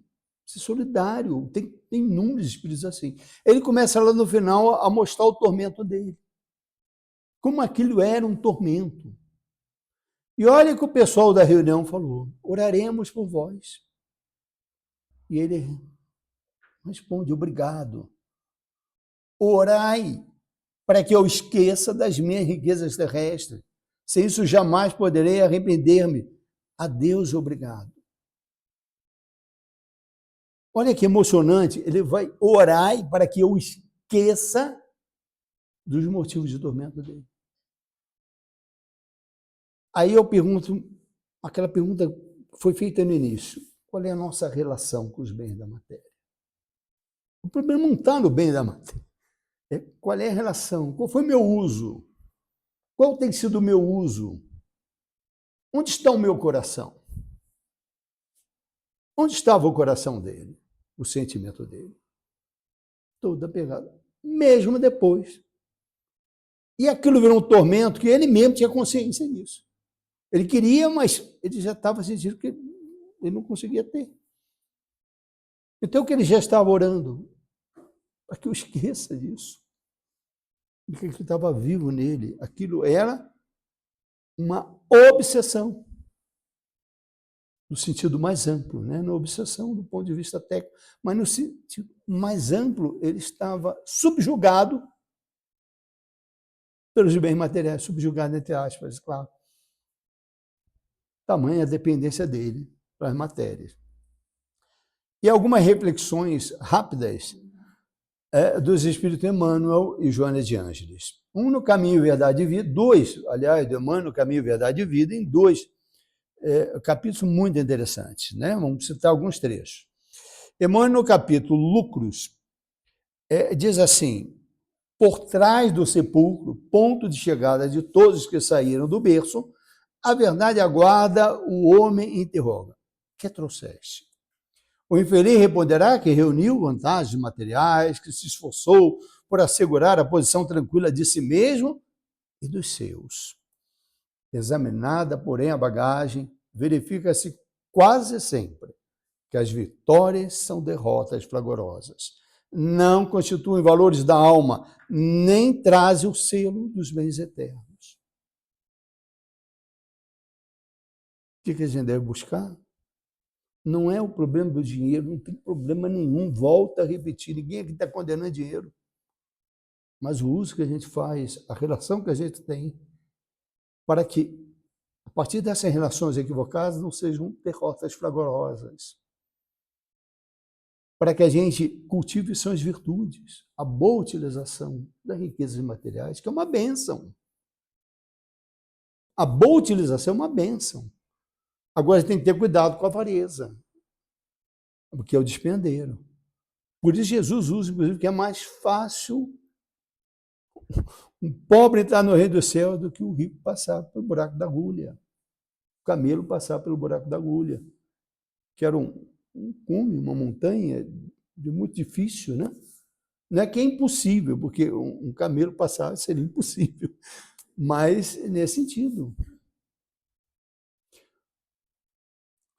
ser solidário. Tem inúmeros espíritos assim. Ele começa lá no final a mostrar o tormento dele. Como aquilo era um tormento. E olha o que o pessoal da reunião falou. Oraremos por vós. E ele responde, obrigado. Orai para que eu esqueça das minhas riquezas terrestres. Sem isso, jamais poderei arrepender-me. A Deus, obrigado. Olha que emocionante. Ele vai orar para que eu esqueça dos motivos de tormento dele. Aí eu pergunto, aquela pergunta que foi feita no início, qual é a nossa relação com os bens da matéria? O problema não está no bem da matéria. Qual é a relação? Qual foi o meu uso? Qual tem sido o meu uso? Onde está o meu coração? Onde estava o coração dele? O sentimento dele? Toda pegada. Mesmo depois. E aquilo virou um tormento que ele mesmo tinha consciência disso. Ele queria, mas ele já estava sentindo que ele não conseguia ter. Então, que ele já estava orando para que eu esqueça disso. Porque aquilo estava vivo nele. Aquilo era uma obsessão. No sentido mais amplo, né? Não obsessão do ponto de vista técnico, mas no sentido mais amplo, ele estava subjugado pelos bens materiais, subjugado entre aspas, claro. Tamanha a dependência dele para as matérias. E algumas reflexões rápidas dos espíritos Emmanuel e Joana de Ângeles. Um no Caminho, Verdade e Vida, dois, aliás, do Emmanuel, Caminho, Verdade e Vida, em dois capítulos muito interessantes, né? Vamos citar alguns trechos. Emmanuel, no capítulo Lucros, diz assim, por trás do sepulcro, ponto de chegada de todos que saíram do berço, a verdade aguarda, o homem interroga. Que trouxeste? O infeliz responderá que reuniu vantagens materiais, que se esforçou por assegurar a posição tranquila de si mesmo e dos seus. Examinada, porém, a bagagem, verifica-se quase sempre que as vitórias são derrotas flagrosas. Não constituem valores da alma, nem trazem o selo dos bens eternos. O que a gente deve buscar? Não é o problema do dinheiro, não tem problema nenhum. Volta a repetir, ninguém aqui está condenando dinheiro. Mas o uso que a gente faz, a relação que a gente tem, para que, a partir dessas relações equivocadas, não sejam derrotas fragorosas. Para que a gente cultive suas virtudes, a boa utilização das riquezas materiais, que é uma bênção. A boa utilização é uma bênção. Agora, tem que ter cuidado com a avareza, porque é o despendeiro. Por isso, Jesus usa, inclusive, que é mais fácil um pobre entrar no reino do céu do que o rico passar pelo buraco da agulha. O camelo passar pelo buraco da agulha, que era um cume, uma montanha de muito difícil, né? Não é que é impossível, porque um camelo passar seria impossível, mas nesse sentido.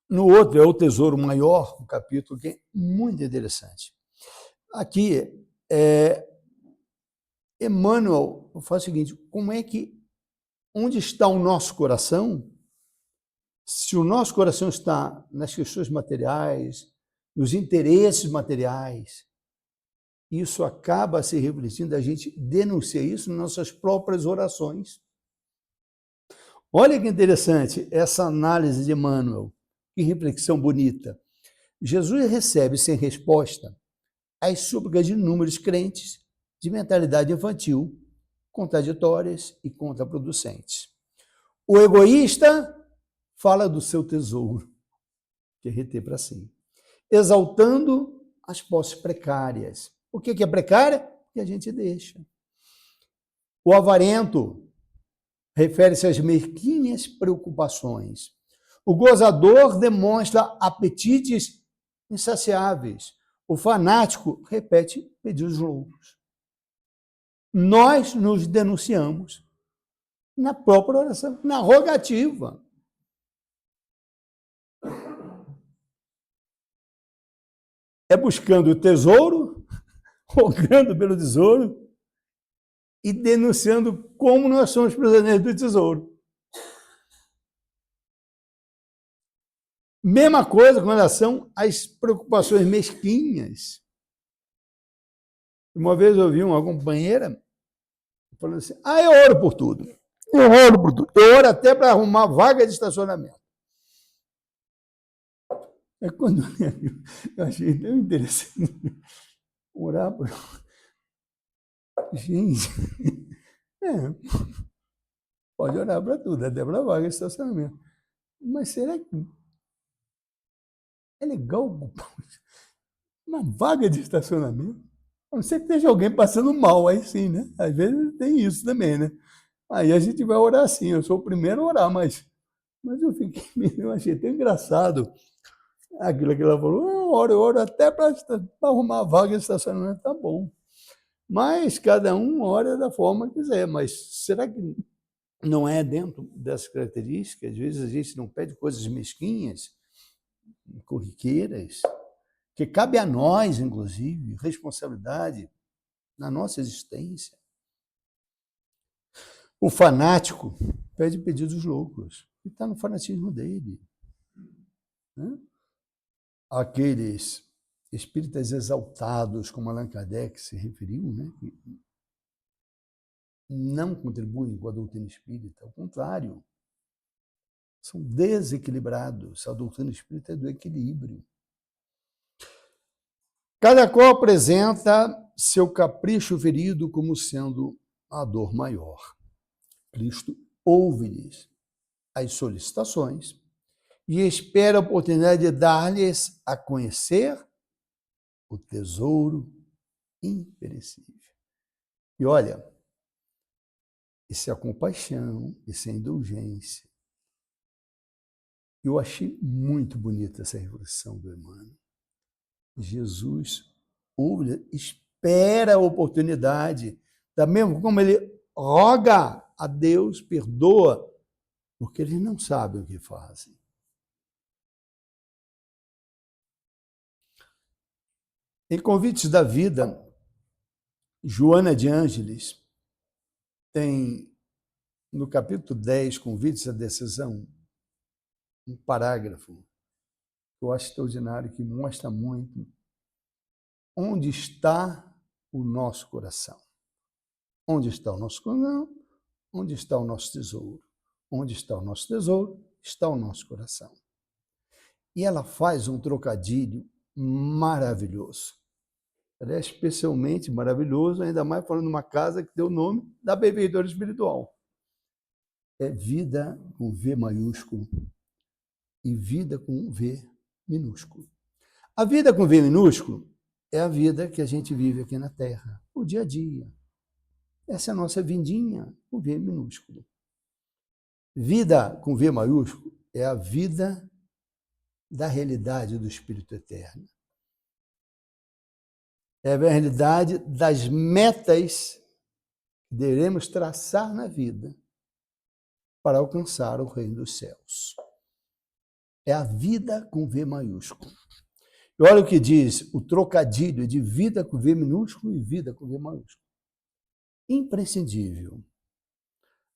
No outro é o tesouro maior, um capítulo que é muito interessante. Aqui, Emmanuel faz o seguinte: como é que, onde está o nosso coração? Se o nosso coração está nas questões materiais, nos interesses materiais, isso acaba se refletindo, a gente denuncia isso nas nossas próprias orações. Olha que interessante essa análise de Emmanuel, que reflexão bonita. Jesus recebe sem resposta as súplicas de inúmeros crentes de mentalidade infantil, contraditórias e contraproducentes. O egoísta fala do seu tesouro, que é reter para si, exaltando as posses precárias. O que é precária? Que a gente deixa. O avarento refere-se às mesquinhas preocupações. O gozador demonstra apetites insaciáveis. O fanático repete pedidos loucos. Nós nos denunciamos na própria oração, na rogativa. É buscando o tesouro, rogando pelo tesouro e denunciando como nós somos prisioneiros do tesouro. Mesma coisa com relação às preocupações mesquinhas. Uma vez eu ouvi uma companheira falando assim: eu oro por tudo. Eu oro por tudo. Eu oro até para arrumar vaga de estacionamento. É quando eu achei tão interessante orar por... Gente, pode orar para tudo, até para vaga de estacionamento. Mas será que é legal uma vaga de estacionamento? A não ser que esteja alguém passando mal, aí sim, né? Às vezes tem isso também, né? Aí a gente vai orar assim, eu sou o primeiro a orar, mas eu achei tão engraçado aquilo que ela falou: eu oro até para arrumar a vaga de estacionamento, tá bom. Mas cada um ora da forma que quiser, mas será que não é dentro dessas características? Às vezes a gente não pede coisas mesquinhas, corriqueiras, que cabe a nós, inclusive, responsabilidade na nossa existência. O fanático pede pedidos loucos, e está no fanatismo dele. Né? Aqueles espíritas exaltados, como Allan Kardec se referiu, né? Que não contribuem com a doutrina espírita, ao contrário, são desequilibrados. A doutrina espírita é do equilíbrio. Cada qual apresenta seu capricho ferido como sendo a dor maior. Cristo ouve-lhes as solicitações e espera a oportunidade de dar-lhes a conhecer o tesouro imperecível. E olha, isso é a compaixão, isso é a indulgência. Eu achei muito bonita essa reflexão do Emmanuel. Jesus ouve, espera a oportunidade, da mesma como ele roga a Deus, perdoa, porque eles não sabem o que fazem. Em Convites da Vida, Joana de Ângeles tem, no capítulo 10, Convites à Decisão, um parágrafo eu acho extraordinário, que mostra muito onde está o nosso coração. Onde está o nosso coração? Onde está o nosso tesouro? Onde está o nosso tesouro? Está o nosso coração. E ela faz um trocadilho maravilhoso. Ela é especialmente maravilhoso, ainda mais falando de uma casa que deu o nome da benfeitora espiritual. É vida com V maiúsculo e vida com V minúsculo. A vida com V minúsculo é a vida que a gente vive aqui na Terra, o dia a dia. Essa é a nossa vidinha com V minúsculo. Vida com V maiúsculo é a vida da realidade do Espírito Eterno. É a realidade das metas que devemos traçar na vida para alcançar o reino dos céus. É a vida com V maiúsculo. E olha o que diz o trocadilho de vida com V minúsculo e vida com V maiúsculo. Imprescindível.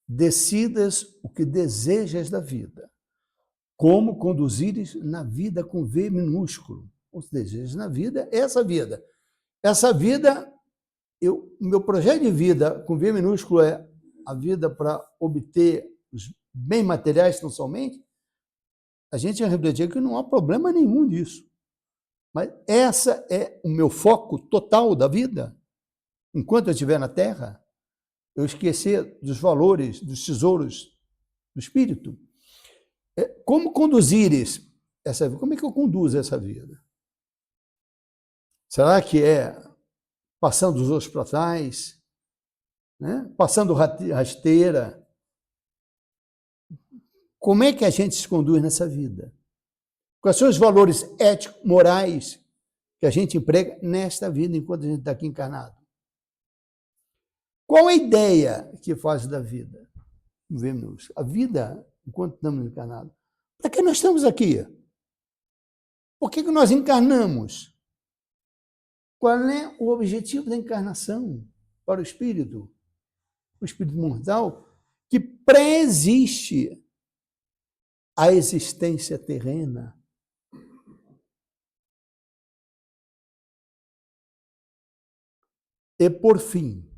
Decidas o que desejas da vida. Como conduzires na vida com V minúsculo. Os desejos na vida é essa vida. Essa vida, meu projeto de vida com V minúsculo é a vida para obter os bens materiais tão somente. A gente refletir que não há problema nenhum disso. Mas essa é o meu foco total da vida. Enquanto eu estiver na Terra, eu esquecer dos valores, dos tesouros do Espírito. Como conduzires essa vida? Como é que eu conduzo essa vida? Será que é passando os outros para trás? Né? Passando rasteira? Como é que a gente se conduz nessa vida? Quais são os valores éticos, morais que a gente emprega nesta vida enquanto a gente está aqui encarnado? Qual a ideia que faz da vida? Vemos a vida enquanto estamos encarnados. Para que nós estamos aqui? Por que nós encarnamos? Qual é o objetivo da encarnação para o espírito mortal, que pré-existe a existência terrena? E, por fim,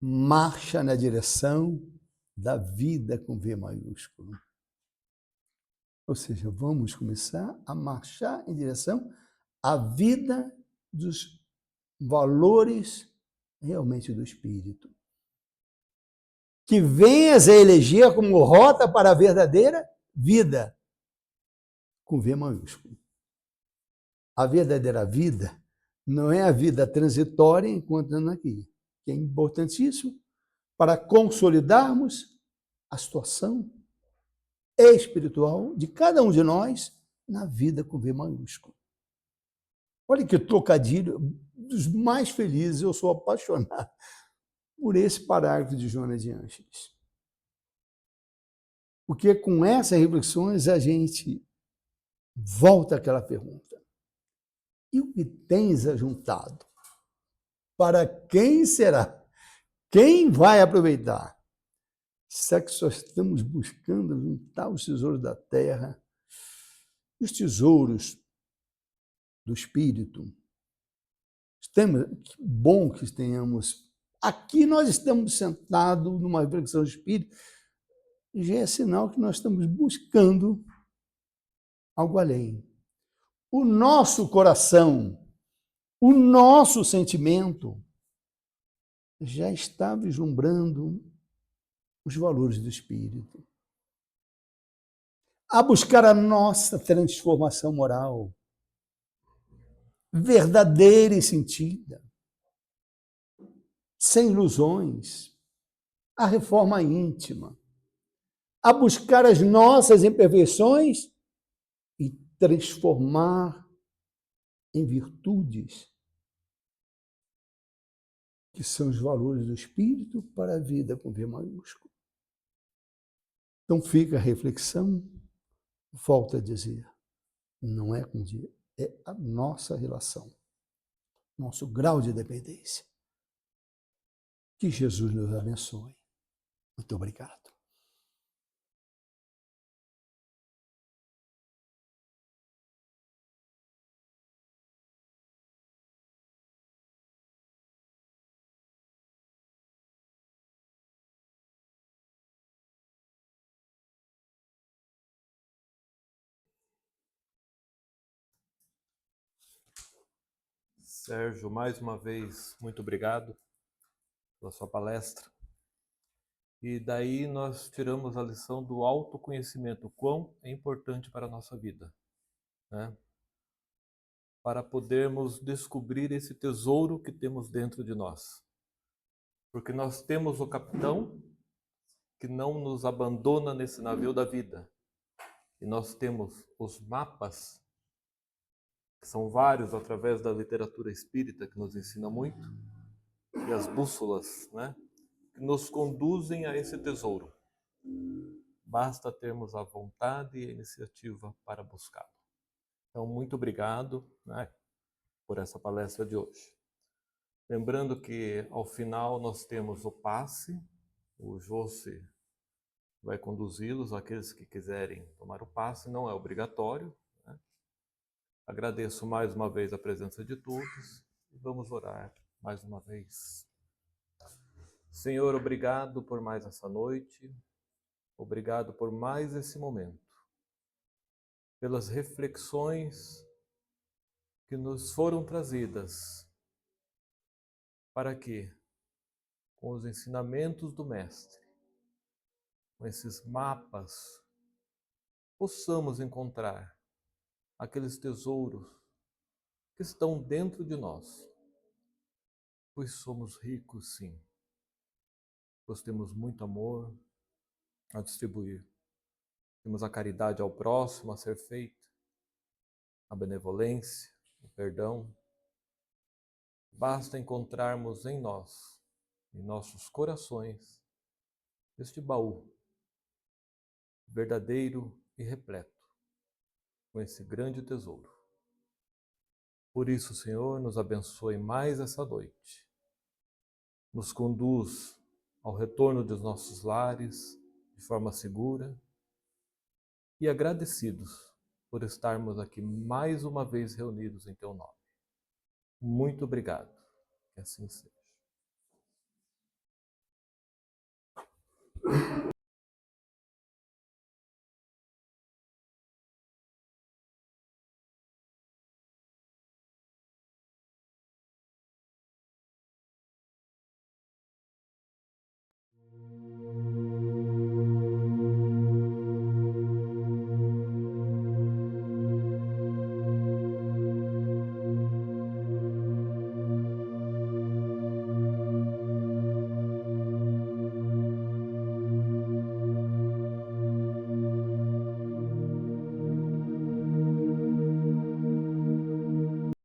marcha na direção da vida com V maiúsculo. Ou seja, vamos começar a marchar em direção à vida dos valores realmente do espírito. Que venhas a eleger como rota para a verdadeira vida, com V maiúsculo. A verdadeira vida não é a vida transitória enquanto estamos aqui, que é importantíssimo para consolidarmos a situação espiritual de cada um de nós na vida com V maiúsculo. Olha que trocadilho dos mais felizes, eu sou apaixonado por esse parágrafo de Joana de Ângeles. Porque com essas reflexões a gente volta àquela pergunta. E o que tens ajuntado? Para quem será? Quem vai aproveitar? Será que só estamos buscando juntar os tesouros da terra, os tesouros do espírito? Que bom que tenhamos. Aqui nós estamos sentados numa reflexão do espírito, já é sinal que nós estamos buscando algo além. O nosso coração, o nosso sentimento já está vislumbrando os valores do espírito. A buscar a nossa transformação moral, verdadeira e sentida, sem ilusões, a reforma íntima, a buscar as nossas imperfeições e transformar em virtudes, que são os valores do espírito para a vida com V maiúsculo. Então fica a reflexão, volto a dizer, não é com Deus, é a nossa relação, nosso grau de dependência. Que Jesus nos abençoe. Muito obrigado. Sérgio, mais uma vez, muito obrigado pela sua palestra. E daí nós tiramos a lição do autoconhecimento, o quão é importante para a nossa vida, né? Para podermos descobrir esse tesouro que temos dentro de nós. Porque nós temos o capitão que não nos abandona nesse navio da vida. E nós temos os mapas, que são vários através da literatura espírita, que nos ensina muito, e as bússolas, né, que nos conduzem a esse tesouro. Basta termos a vontade e a iniciativa para buscá-lo. Então, muito obrigado, né, por essa palestra de hoje. Lembrando que ao final nós temos o passe, o Josse vai conduzi-los, aqueles que quiserem tomar o passe, não é obrigatório, né? Agradeço mais uma vez a presença de todos e vamos orar mais uma vez. Senhor, obrigado por mais essa noite, obrigado por mais esse momento, pelas reflexões que nos foram trazidas, para que, com os ensinamentos do Mestre, com esses mapas, possamos encontrar aqueles tesouros que estão dentro de nós, pois somos ricos, sim, pois temos muito amor a distribuir, temos a caridade ao próximo a ser feita, a benevolência, o perdão. Basta encontrarmos em nós, em nossos corações, este baú verdadeiro e repleto com esse grande tesouro. Por isso, Senhor, nos abençoe mais essa noite. Nos conduz ao retorno dos nossos lares de forma segura e agradecidos por estarmos aqui mais uma vez reunidos em Teu nome. Muito obrigado. Que assim seja.